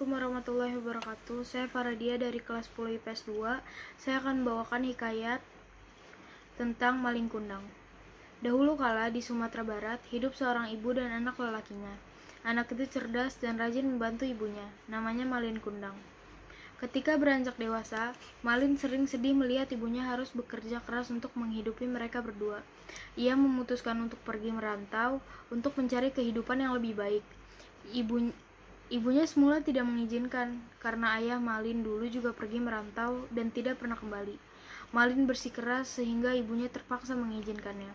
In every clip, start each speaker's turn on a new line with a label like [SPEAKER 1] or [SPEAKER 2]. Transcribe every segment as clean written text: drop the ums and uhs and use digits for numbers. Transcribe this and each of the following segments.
[SPEAKER 1] Assalamualaikum warahmatullahi wabarakatuh. Saya Faradia dari kelas 10 IPS 2. Saya akan membawakan hikayat tentang Maling Kundang. Dahulu kala di Sumatera Barat hidup seorang ibu dan anak lelakinya. Anak itu cerdas dan rajin membantu ibunya. Namanya Malin Kundang. Ketika beranjak dewasa, Malin sering sedih melihat ibunya harus bekerja keras untuk menghidupi mereka berdua. Ia memutuskan untuk pergi merantau untuk mencari kehidupan yang lebih baik. Ibunya semula tidak mengizinkan, karena ayah Malin dulu juga pergi merantau dan tidak pernah kembali. Malin bersikeras sehingga ibunya terpaksa mengizinkannya.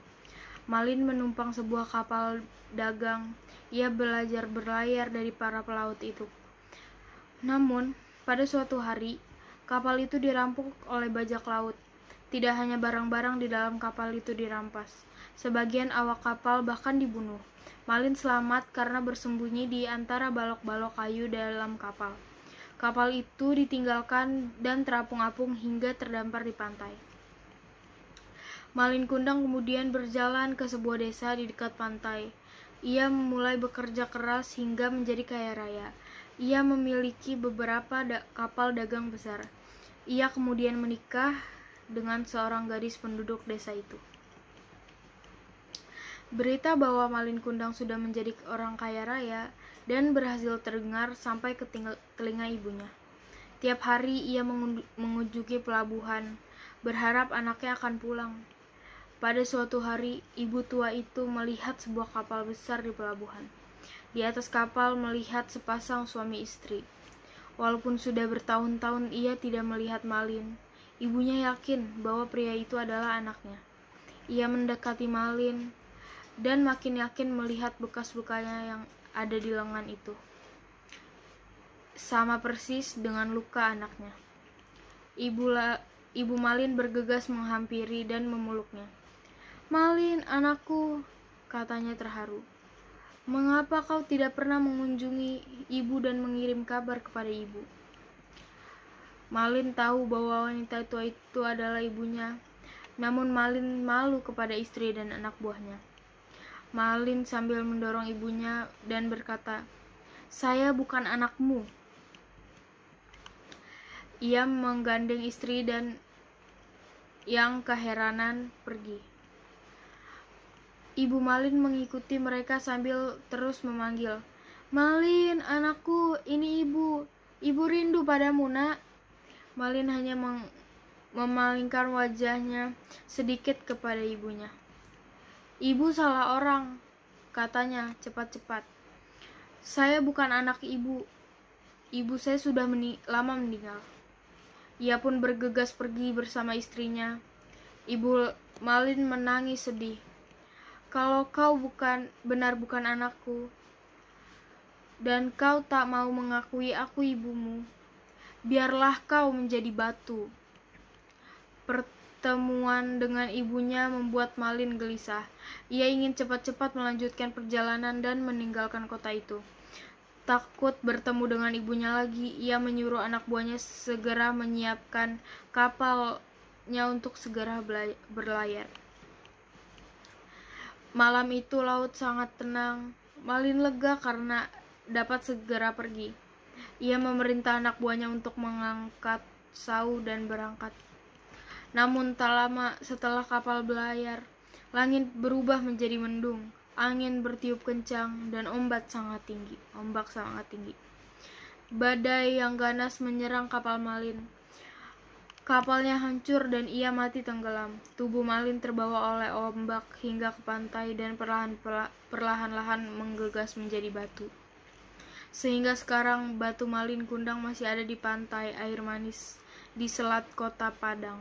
[SPEAKER 1] Malin menumpang sebuah kapal dagang. Ia belajar berlayar dari para pelaut itu. Namun, pada suatu hari, kapal itu dirampok oleh bajak laut. Tidak hanya barang-barang di dalam kapal itu dirampas, sebagian awak kapal bahkan dibunuh. Malin selamat karena bersembunyi di antara balok-balok kayu dalam kapal. Kapal itu ditinggalkan dan terapung-apung hingga terdampar di pantai. Malin Kundang kemudian berjalan ke sebuah desa di dekat pantai. Ia mulai bekerja keras hingga menjadi kaya raya. Ia memiliki beberapa kapal dagang besar. Ia kemudian menikah dengan seorang gadis penduduk desa itu. Berita bahwa Malin Kundang sudah menjadi orang kaya raya dan berhasil terdengar sampai ke telinga ibunya. Tiap hari ia mengunjungi pelabuhan, berharap anaknya akan pulang. Pada suatu hari, ibu tua itu melihat sebuah kapal besar di pelabuhan. Di atas kapal melihat sepasang suami istri. Walaupun sudah bertahun-tahun ia tidak melihat Malin, ibunya yakin bahwa pria itu adalah anaknya. Ia mendekati Malin dan makin yakin melihat bekas-lukanya yang ada di lengan itu. Sama persis dengan luka anaknya. Ibu Malin bergegas menghampiri dan memeluknya. "Malin, anakku," katanya terharu. "Mengapa kau tidak pernah mengunjungi ibu dan mengirim kabar kepada ibu?" Malin tahu bahwa wanita tua itu adalah ibunya, namun Malin malu kepada istri dan anak buahnya. Malin sambil mendorong ibunya dan berkata, "Saya bukan anakmu." Ia menggandeng istri dan yang keheranan pergi. Ibu Malin mengikuti mereka sambil terus memanggil, "Malin, anakku, ini ibu. Ibu rindu padamu, nak." Malin hanya memalingkan wajahnya sedikit kepada ibunya. "Ibu salah orang," katanya cepat-cepat. "Saya bukan anak ibu. Ibu saya sudah lama meninggal." Ia pun bergegas pergi bersama istrinya. Ibu Malin menangis sedih. "Kalau kau benar bukan anakku, dan kau tak mau mengakui aku ibumu, biarlah kau menjadi batu." Pertemuan dengan ibunya membuat Malin gelisah. Ia ingin cepat-cepat melanjutkan perjalanan dan meninggalkan kota itu. Takut bertemu dengan ibunya lagi, ia menyuruh anak buahnya segera menyiapkan kapalnya untuk segera berlayar. Malam itu laut sangat tenang. Malin lega karena dapat segera pergi. Ia memerintah anak buahnya untuk mengangkat sau dan berangkat. Namun tak lama setelah kapal berlayar, langit berubah menjadi mendung. Angin bertiup kencang dan ombak sangat tinggi. Badai yang ganas menyerang kapal Malin. Kapalnya hancur dan ia mati tenggelam. Tubuh Malin terbawa oleh ombak hingga ke pantai dan perlahan-lahan menggegas menjadi batu. Sehingga sekarang batu Malin Kundang masih ada di pantai air manis di selat kota Padang.